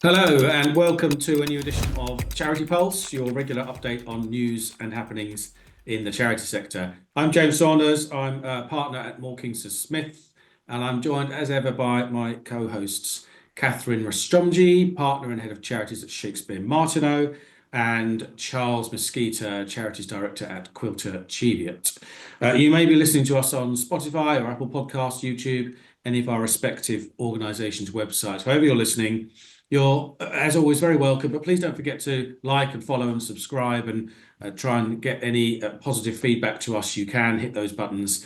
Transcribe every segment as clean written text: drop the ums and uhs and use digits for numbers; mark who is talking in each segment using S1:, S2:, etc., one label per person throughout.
S1: Hello and welcome to a new edition of ChariTepulse, your regular update on news and happenings in the charity sector. I'm James Saunders, I'm a partner at Morkings & Smith, and I'm joined as ever by my co-hosts Catherine Rastromji, partner and head of charities at Shakespeare Martineau, and Charles Mesquita, charities director at Quilter Cheviot. You may be listening to us on Spotify or Apple Podcasts, YouTube, any of our respective organisations' websites. However you're listening, you're, as always, very welcome, but please don't forget to like and follow and subscribe and try and get any positive feedback to us. You can hit those buttons,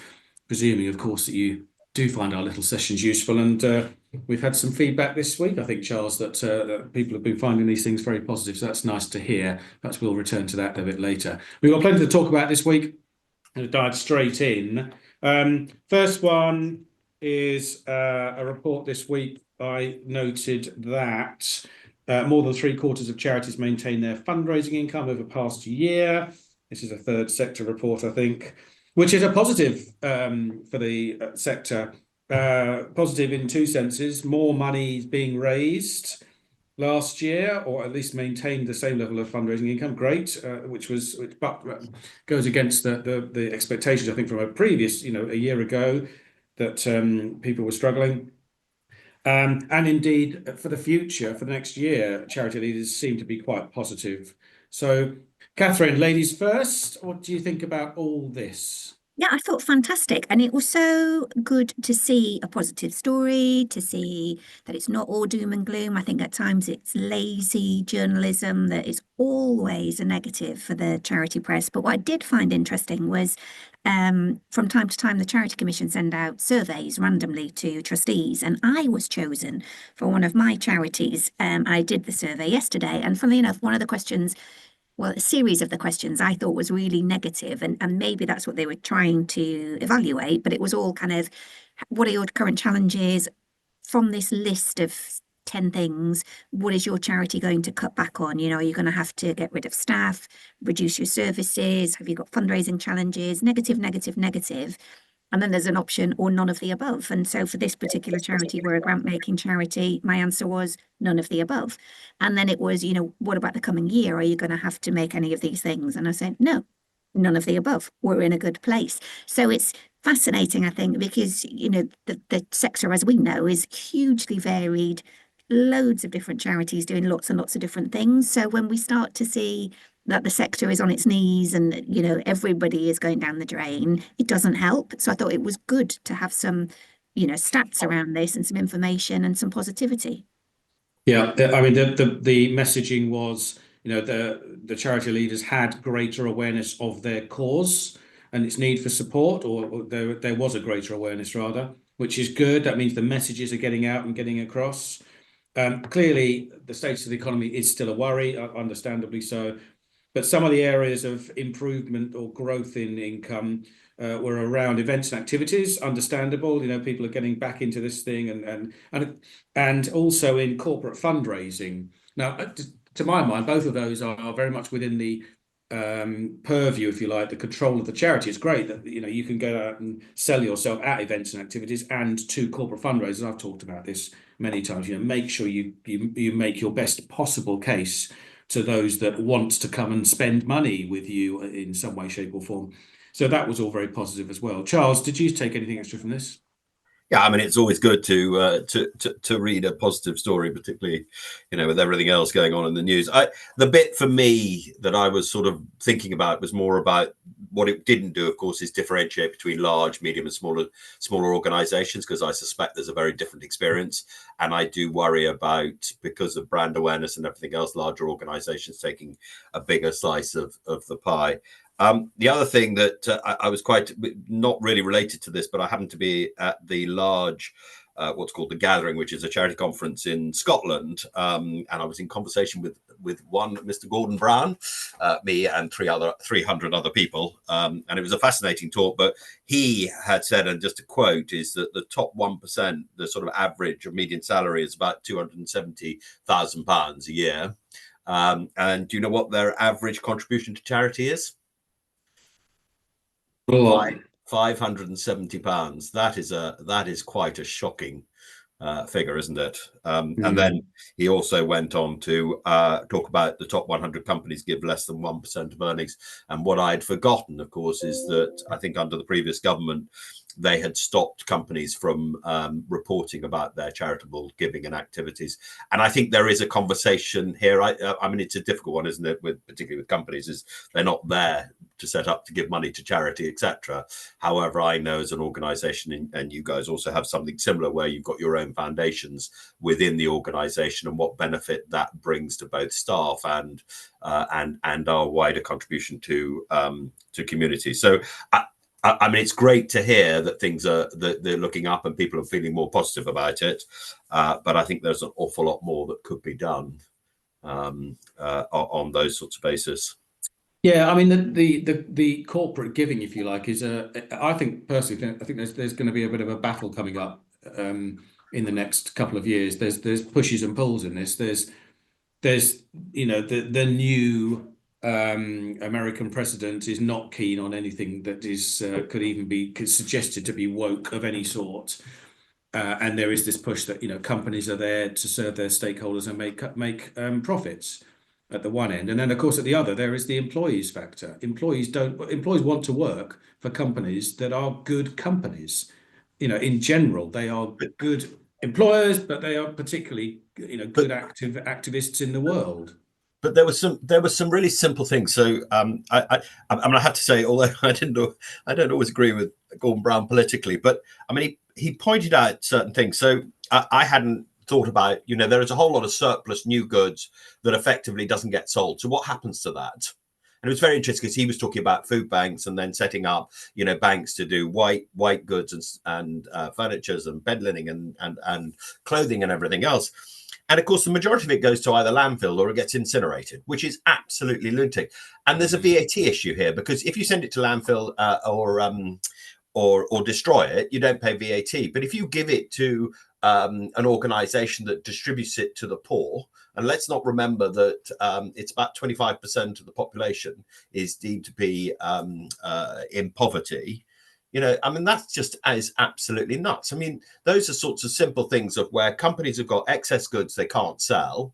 S1: presuming, of course, that you do find our little sessions useful. And we've had some feedback this week, I think, Charles, that people have been finding these things very positive. So that's nice to hear. Perhaps we'll return to that a bit later. We've got plenty to talk about this week. I'm going to dive straight in. First one is a report this week. I noted that more than 3/4 of charities maintain their fundraising income over the past year. This is a third sector report, I think, which is a positive for the sector. Positive in two senses: more money is being raised last year, or at least maintained the same level of fundraising income. Great, which goes against the expectations, I think, from a previous, a year ago, that people were struggling. And indeed, for the future, for the next year, charity leaders seem to be quite positive. So, Catherine, ladies first, what do you think about all this?
S2: Yeah, I thought fantastic. And it was so good to see a positive story, to see that it's not all doom and gloom. I think at times it's lazy journalism that is always a negative for the charity press. But what I did find interesting was from time to time, the Charity Commission send out surveys randomly to trustees. And I was chosen for one of my charities. I did the survey yesterday. And funnily enough, one of the questions, well, a series of the questions I thought was really negative, and maybe that's what they were trying to evaluate, but it was all kind of, what are your current challenges? From this list of 10 things, what is your charity going to cut back on? Are you going to have to get rid of staff, reduce your services? Have you got fundraising challenges? Negative, negative, negative. And then there's an option or none of the above. And so for this particular charity, we're a grant making charity, my answer was none of the above. And then it was, what about the coming year? Are you going to have to make any of these things? And I said, no, none of the above. We're in a good place. So it's fascinating, I think, because, the sector, as we know, is hugely varied, loads of different charities doing lots and lots of different things. So when we start to see that the sector is on its knees and, everybody is going down the drain, it doesn't help. So I thought it was good to have some, stats around this and some information and some positivity.
S1: Yeah, I mean, the messaging was, the charity leaders had greater awareness of their cause and its need for support, or there was a greater awareness, rather, which is good. That means the messages are getting out and getting across. Clearly, the state of the economy is still a worry, understandably so. But some of the areas of improvement or growth in income were around events and activities. Understandable, people are getting back into this thing, and also in corporate fundraising. Now, to my mind, both of those are very much within the purview, if you like, the control of the charity. It's great that you can go out and sell yourself at events and activities and to corporate fundraisers. I've talked about this many times. Make sure you make your best possible case to those that want to come and spend money with you in some way, shape, or form. So that was all very positive as well. Charles, did you take anything extra from this?
S3: Yeah, I mean, it's always good to read a positive story, particularly, with everything else going on in the news. The bit for me that I was sort of thinking about was more about what it didn't do, of course, is differentiate between large, medium, and smaller organizations, because I suspect there's a very different experience. And I do worry about, because of brand awareness and everything else, larger organizations taking a bigger slice of the pie. The other thing that I was quite not really related to this, but I happened to be at the large, what's called the Gathering, which is a charity conference in Scotland. And I was in conversation with one, Mr. Gordon Brown, me and 300 other people. And it was a fascinating talk, but he had said, and just to quote, is that the top 1%, the sort of average of median salary is about £270,000 a year. And do you know what their average contribution to charity is? £570. That is quite a shocking figure, isn't it? And then he also went on to talk about the top 100 companies give less than 1% of earnings. And what I'd forgotten, of course, is that I think under the previous government, they had stopped companies from reporting about their charitable giving and activities. And I think there is a conversation here. I mean, it's a difficult one, isn't it? Particularly with companies, is they're not there to set up to give money to charity, etc. However, I know as an organization, and you guys also have something similar where you've got your own foundations within the organization, and what benefit that brings to both staff and our wider contribution to community. So I mean, it's great to hear that things that they're looking up and people are feeling more positive about it. But I think there's an awful lot more that could be done on those sorts of basis.
S1: Yeah, I mean the corporate giving, if you like, is I think personally, I think there's going to be a bit of a battle coming up in the next couple of years. There's pushes and pulls in this. There's the new American president is not keen on anything that is could even be suggested to be woke of any sort. And there is this push that companies are there to serve their stakeholders and make profits at the one end, and then of course at the other there is the employees factor. Employees want to work for companies that are good companies. In general, they are good employers, but they are particularly good activists in the world.
S3: But there was some really simple things. So I mean, I have to say, although I don't always agree with Gordon Brown politically, but I mean he pointed out certain things. So I hadn't thought about, there is a whole lot of surplus new goods that effectively doesn't get sold. So what happens to that? And it was very interesting because he was talking about food banks and then setting up, banks to do white goods and furnitures and bed linen and clothing and everything else. And of course, the majority of it goes to either landfill or it gets incinerated, which is absolutely lunatic. And there's a VAT issue here because if you send it to landfill or destroy it, you don't pay VAT. But if you give it to an organization that distributes it to the poor, and let's not remember that it's about 25% of the population is deemed to be in poverty. I mean, that's just is absolutely nuts. I mean, those are sorts of simple things of where companies have got excess goods they can't sell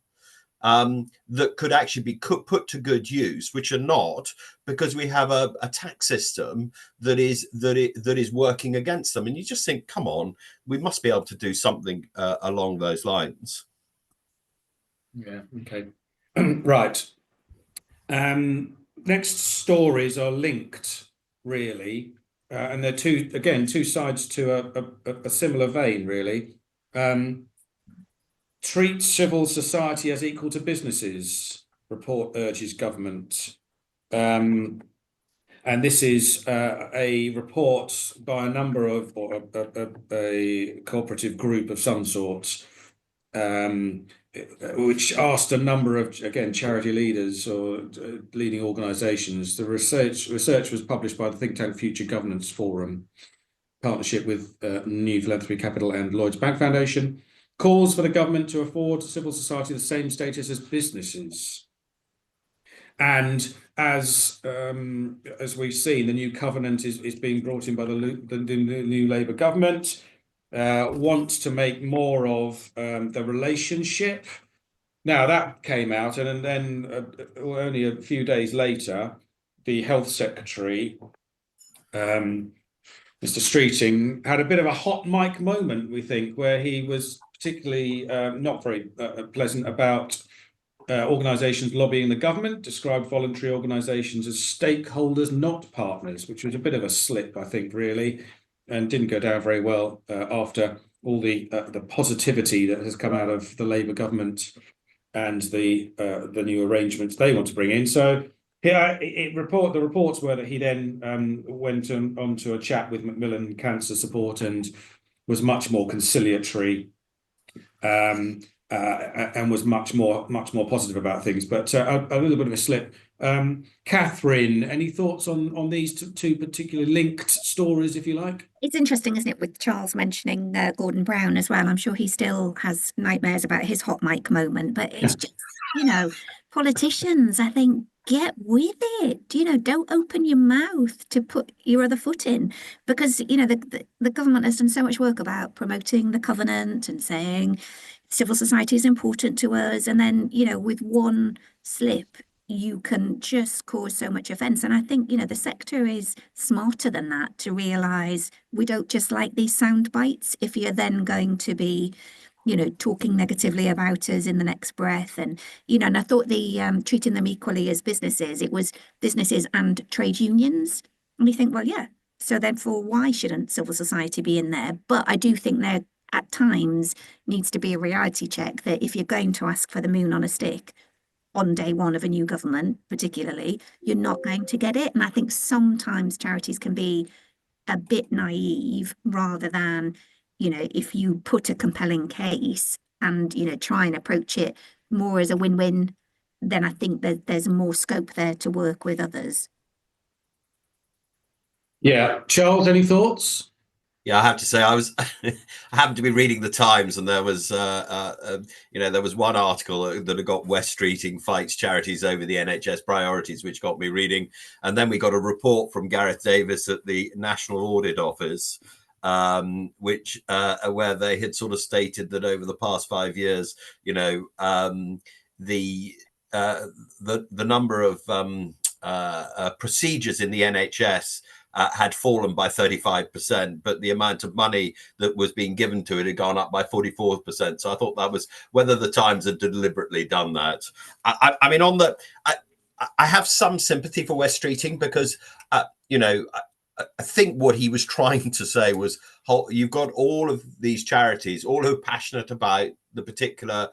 S3: that could actually be put to good use, which are not, because we have a tax system that is working against them. And you just think, come on, we must be able to do something along those lines.
S1: Yeah. Okay. Right. Next stories are linked, really. And they're two sides to a similar vein, really. Treat civil society as equal to businesses, report urges government. And this is a report by a number of, or a cooperative group of some sort, which asked a number of, again, charity leaders or leading organisations. The research was published by the think tank Future Governance Forum, partnership with New Philanthropy Capital and Lloyds Bank Foundation. Calls for the government to afford civil society the same status as businesses. And as we've seen, the new covenant is being brought in by the new Labour government. Wants to make more of the relationship. Now that came out, and then only a few days later, the Health Secretary, Mr. Streeting, had a bit of a hot mic moment, we think, where he was particularly not very pleasant about organisations lobbying the government, described voluntary organisations as stakeholders, not partners, which was a bit of a slip, I think, really, and didn't go down very well after all the positivity that has come out of the Labour government and the new arrangements they want to bring in. So here, the reports were that he then went on to a chat with Macmillan Cancer Support and was much more conciliatory and was much more positive about things, but a little bit of a slip. Catherine, any thoughts on these two particular linked stories, if you like?
S2: It's interesting, isn't it, with Charles mentioning Gordon Brown as well. I'm sure he still has nightmares about his hot mic moment, but it's just, politicians, I think get with it. You know, don't open your mouth to put your other foot in, because, you know, the government has done so much work about promoting the covenant and saying civil society is important to us. And then, you know, with one slip, you can just cause so much offence. And I think, you know, the sector is smarter than that to realise we don't just like these sound bites. If you're then going to be, you know, talking negatively about us in the next breath. And, you know, and I thought the treating them equally as businesses, it was businesses and trade unions. And you think, well, yeah, so therefore, why shouldn't civil society be in there? But I do think there at times needs to be a reality check that if you're going to ask for the moon on a stick on day one of a new government, particularly, you're not going to get it. And I think sometimes charities can be a bit naive rather than, you know, if you put a compelling case and, you know, try and approach it more as a win-win, then I think that there's more scope there to work with others.
S1: Yeah. Charles, any thoughts?
S3: Yeah, I have to say, I happened to be reading the Times, and there was, there was one article that had got West Streeting fights charities over the NHS priorities, which got me reading. And then we got a report from Gareth Davis at the National Audit Office, which where they had sort of stated that over the past 5 years, you know, the number of procedures in the NHS had fallen by 35%, but the amount of money that was being given to it had gone up by 44%. So I thought that was whether the Times had deliberately done that. I mean, I have some sympathy for West Streeting because, you know, I think what he was trying to say was, you've got all of these charities, all who are passionate about the particular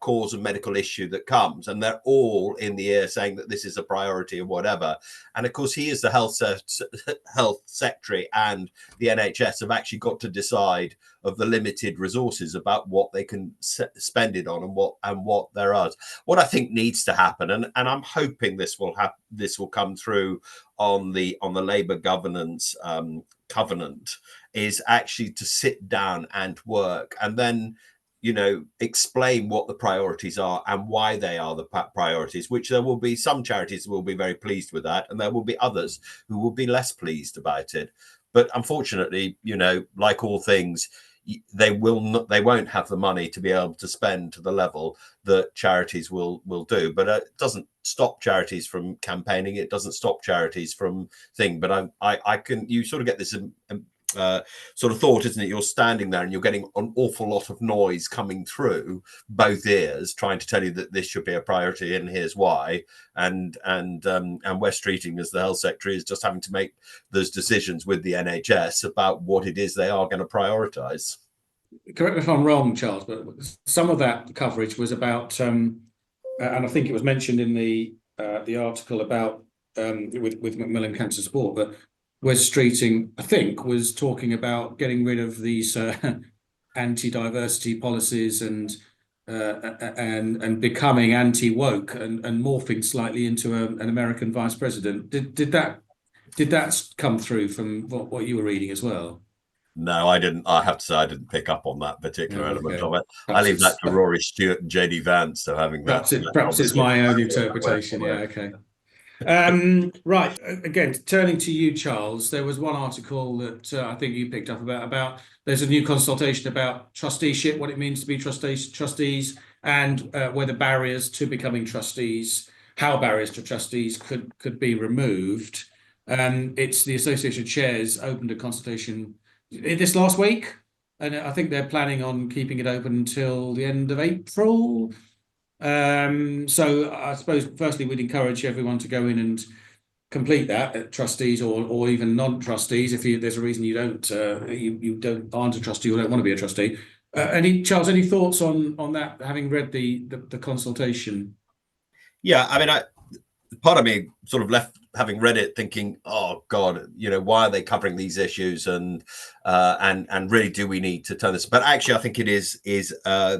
S3: cause of medical issue that comes, and they're all in the air saying that this is a priority or whatever. And of course, he is the health secretary, and the NHS have actually got to decide of the limited resources about what they can spend it on and what there are. What I think needs to happen, and I'm hoping this will come through on the Labour governance covenant, is actually to sit down and work and then, you know, explain what the priorities are and why they are the priorities, which there will be some charities who will be very pleased with that, and there will be others who will be less pleased about it. But unfortunately, you know, like all things, they won't have the money to be able to spend to the level that charities will do. But it doesn't stop charities from campaigning. It doesn't stop charities from but you sort of get this sort of thought, isn't it? You're standing there and you're getting an awful lot of noise coming through both ears, trying to tell you that this should be a priority and here's why. And West Streeting, as the health secretary, is just having to make those decisions with the NHS about what it is they are going to prioritise.
S1: Correct me if I'm wrong, Charles, but some of that coverage was about, and I think it was mentioned in the article about with Macmillan Cancer Support, but West Streeting, I think, was talking about getting rid of these anti-diversity policies and becoming anti-woke and morphing slightly into an American vice president. Did that come through from what you were reading as well?
S3: No, I didn't. I have to say I didn't pick up on that particular element of it.
S1: Perhaps
S3: I leave that to Rory Stewart and JD Vance. So having
S1: perhaps it's my own interpretation. Yeah, okay. Right. Again, turning to you, Charles, there was one article that I think you picked up about there's a new consultation about trusteeship, what it means to be trustees, and whether barriers to becoming trustees, how barriers to trustees could be removed. It's the Association of Chairs opened a consultation this last week, and I think they're planning on keeping it open until the end of April. So I suppose firstly we'd encourage everyone to go in and complete that, trustees or even non-trustees, if there's a reason you aren't a trustee or don't want to be a trustee. Charles, any thoughts on that, having read the consultation?
S3: Yeah, I mean, part of me sort of left having read it thinking, oh God, you know, why are they covering these issues, and really do we need to turn this? But actually, I think it is I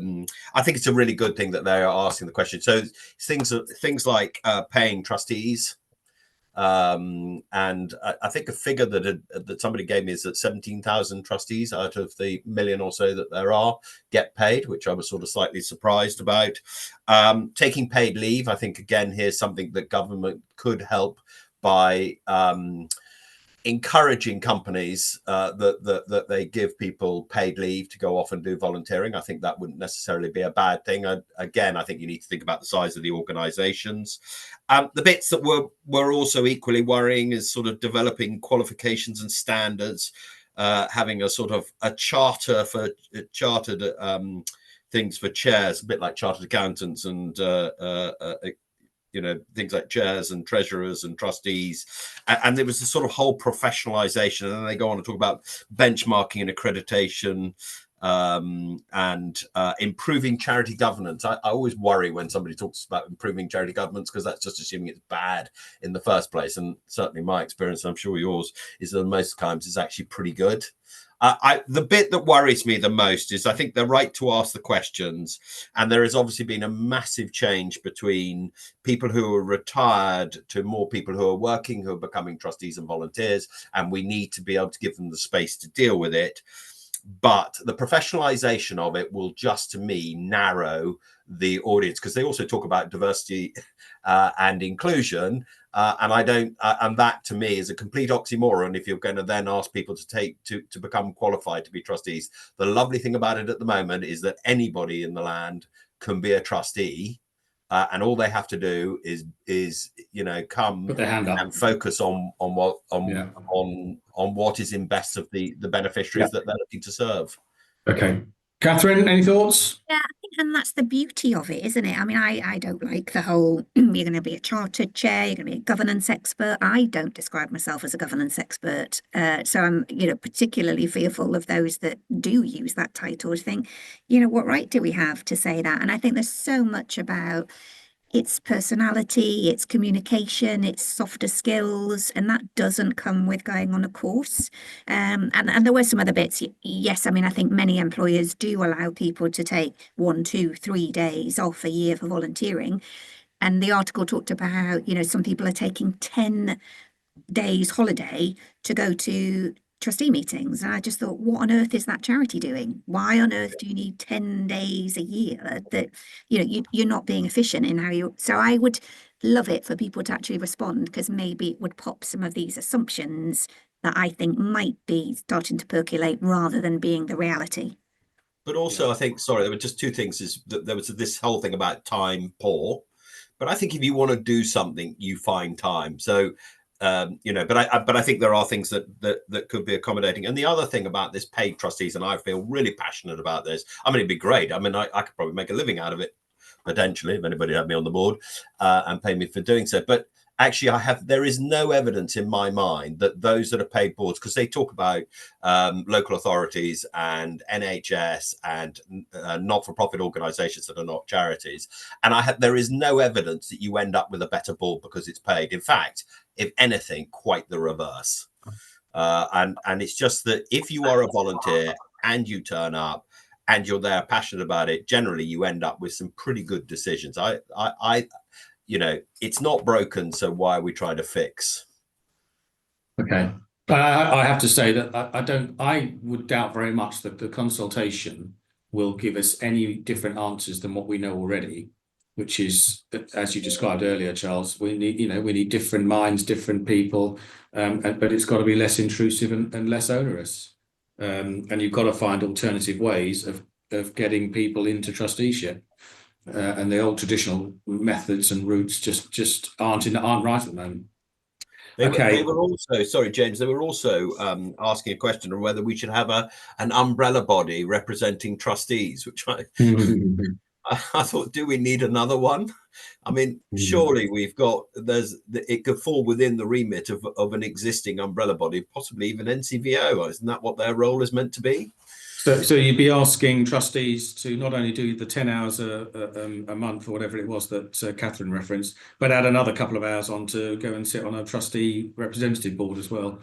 S3: think it's a really good thing that they are asking the question. So things like paying trustees, And I think a figure that somebody gave me is that 17,000 trustees out of the million or so that there are get paid, which I was sort of slightly surprised about. Taking paid leave, I think, again, here's something that government could help by encouraging companies that they give people paid leave to go off and do volunteering. I think that wouldn't necessarily be a bad thing. Again, I think you need to think about the size of the organizations. The bits that were also equally worrying is sort of developing qualifications and standards, having a sort of a charter for chartered things for chairs, a bit like chartered accountants and things like chairs and treasurers and trustees. And there was this sort of whole professionalization. And then they go on to talk about benchmarking and accreditation, and improving charity governance. I always worry when somebody talks about improving charity governance, because that's just assuming it's bad in the first place. And certainly my experience, and I'm sure yours, is that most times it's actually pretty good. The bit that worries me the most is I think they're right to ask the questions, and there has obviously been a massive change between people who are retired to more people who are working, who are becoming trustees and volunteers, and we need to be able to give them the space to deal with it. But the professionalization of it will just, to me, narrow the audience, because they also talk about diversity and inclusion. And that to me is a complete oxymoron if you're going to then ask people to become qualified to be trustees. The lovely thing about it at the moment is that anybody in the land can be a trustee, and all they have to do is come
S1: Put their hand up
S3: and focus on what is in best of the beneficiaries that they're looking to serve.
S1: Okay, Catherine, any thoughts?
S2: Yeah, I think, and that's the beauty of it, isn't it? I mean, I don't like the whole, you're going to be a chartered chair, you're going to be a governance expert. I don't describe myself as a governance expert. So I'm, particularly fearful of those that do use that title to think, what right do we have to say that? And I think there's so much about its personality, its communication, its softer skills, and that doesn't come with going on a course. And there were some other bits. Yes, I mean, I think many employers do allow people to take 1, 2, 3 days off a year for volunteering. And the article talked about how, some people are taking 10 days holiday to go to trustee meetings. And I just thought, what on earth is that charity doing? Why on earth do you need 10 days a year that, you're not being efficient in how you... So I would love it for people to actually respond, because maybe it would pop some of these assumptions that I think might be starting to percolate rather than being the reality.
S3: But also, I think, sorry, there were just two things. Is that there was this whole thing about time poor, but I think if you want to do something, you find time. So, but I think there are things that could be accommodating. And the other thing about this paid trustees, and I feel really passionate about this. I mean, it'd be great. I mean, I could probably make a living out of it potentially if anybody had me on the board and pay me for doing so. But actually, there is no evidence in my mind that those that are paid boards, because they talk about local authorities and NHS and not-for-profit organizations that are not charities. And there is no evidence that you end up with a better board because it's paid. In fact, if anything, quite the reverse. And it's just that if you are a volunteer and you turn up and you're there passionate about it, generally you end up with some pretty good decisions. It's not broken, so why are we trying to fix?
S1: Okay. I have to say that I would doubt very much that the consultation will give us any different answers than what we know already, which is, as you described earlier, Charles, we need different minds, different people, but it's got to be less intrusive and less onerous. And you've got to find alternative ways of getting people into trusteeship. And the old traditional methods and routes just aren't right at the moment.
S3: They were also, sorry, James, they were also asking a question on whether we should have an umbrella body representing trustees, which I thought, do we need another one? I mean, surely it could fall within the remit of an existing umbrella body, possibly even NCVO. Isn't that what their role is meant to be?
S1: So you'd be asking trustees to not only do the 10 hours a month or whatever it was that Catherine referenced, but add another couple of hours on to go and sit on a trustee representative board as well.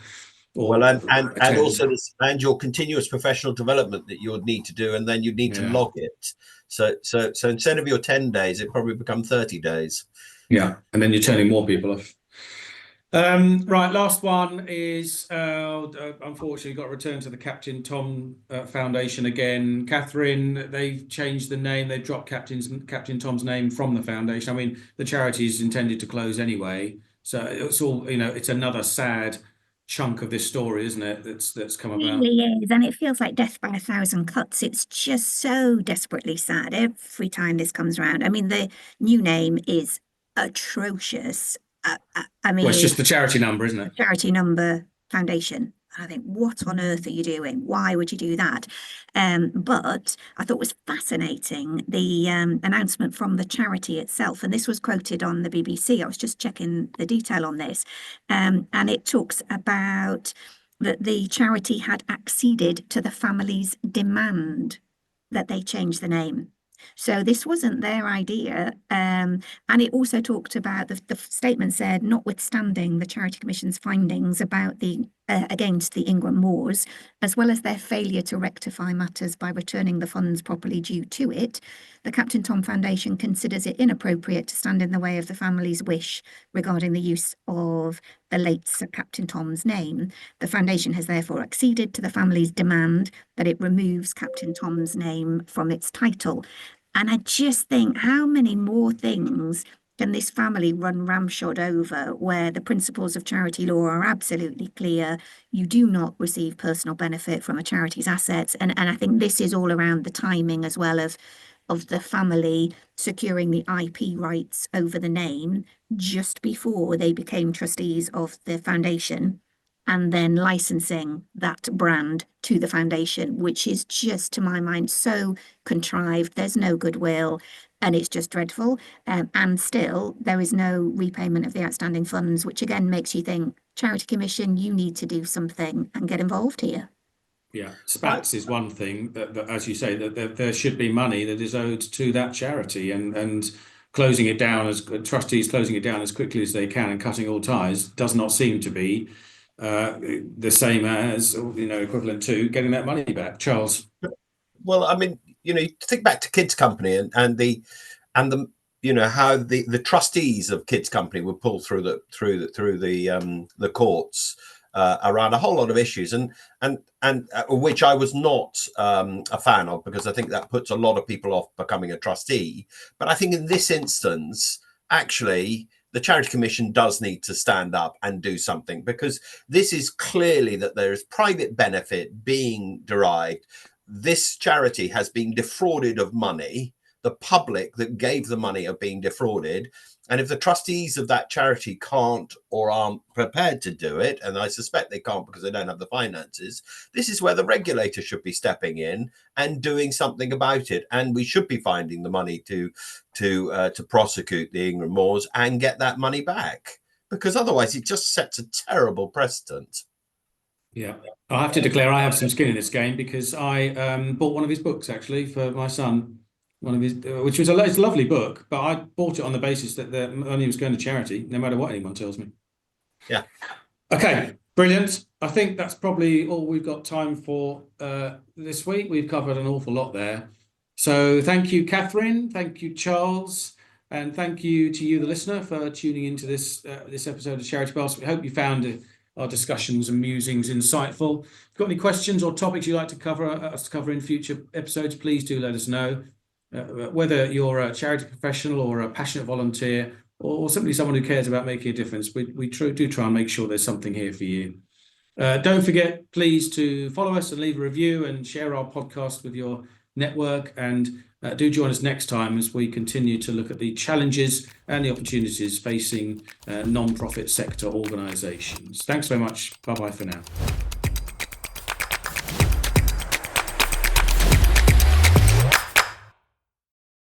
S3: And also your continuous professional development that you would need to do, and then you'd need to log it. So instead of your 10 days, it probably become 30 days.
S1: Yeah, and then you're turning more people off. Right, last one is unfortunately got to return to the Captain Tom Foundation again. Catherine, they've changed the name. They've dropped Captain Tom's name from the foundation. I mean, the charity is intended to close anyway, so it's all, it's another sad chunk of this story, isn't it? That's come about.
S2: Really is, and it feels like death by a thousand cuts. It's just so desperately sad every time this comes around. I mean, the new name is atrocious. I mean,
S1: Well, it's just the charity number, isn't it?
S2: Charity number foundation. And I think, what on earth are you doing? Why would you do that? But I thought was fascinating the announcement from the charity itself. And this was quoted on the BBC. I was just checking the detail on this. And it talks about that the charity had acceded to the family's demand that they change the name. So this wasn't their idea. And it also talked about, the statement said, notwithstanding the Charity Commission's findings about the against the Ingram Moors, as well as their failure to rectify matters by returning the funds properly due to it, the Captain Tom Foundation considers it inappropriate to stand in the way of the family's wish regarding the use of the late Sir Captain Tom's name. The foundation has therefore acceded to the family's demand that it removes Captain Tom's name from its title. And I just think, how many more things can this family run ramshod over, where the principles of charity law are absolutely clear? You do not receive personal benefit from a charity's assets. And I think this is all around the timing as well of the family securing the IP rights over the name just before they became trustees of the foundation, and then licensing that brand to the foundation, which is just, to my mind, so contrived. There's no goodwill, and it's just dreadful. And still, there is no repayment of the outstanding funds, which again makes you think, Charity Commission, you need to do something and get involved here.
S1: Yeah, spats is one thing that as you say, that there should be money that is owed to that charity, and closing it down, as trustees closing it down as quickly as they can and cutting all ties does not seem to be the same as, equivalent to getting that money back. Charles.
S3: Well, I mean, you think back to Kids Company and the how the trustees of Kids Company were pulled through the courts around a whole lot of issues, and which I was not a fan of, because I think that puts a lot of people off becoming a trustee. But I think in this instance, actually, the Charity Commission does need to stand up and do something, because this is clearly that there is private benefit being derived. This charity has been defrauded of money. The public that gave the money are being defrauded. And if the trustees of that charity can't or aren't prepared to do it, and I suspect they can't because they don't have the finances, this is where the regulator should be stepping in and doing something about it. And we should be finding the money to prosecute the Ingram Moors and get that money back, because otherwise it just sets a terrible precedent.
S1: Yeah, I have to declare I have some skin in this game, because I bought one of his books actually for my son. One of his, which was it's a lovely book, but I bought it on the basis that the money was going to charity, no matter what anyone tells me.
S3: Yeah.
S1: Okay, brilliant. I think that's probably all we've got time for this week. We've covered an awful lot there. So thank you, Catherine. Thank you, Charles. And thank you to you, the listener, for tuning into this episode of CharitEpulse. We hope you found our discussions and musings insightful. If you've got any questions or topics you'd like to cover in future episodes, please do let us know. Whether you're a charity professional or a passionate volunteer, or simply someone who cares about making a difference, we do try and make sure there's something here for you. Don't forget, please, to follow us and leave a review and share our podcast with your network. And do join us next time as we continue to look at the challenges and the opportunities facing non-profit sector organisations. Thanks very much. Bye-bye for now.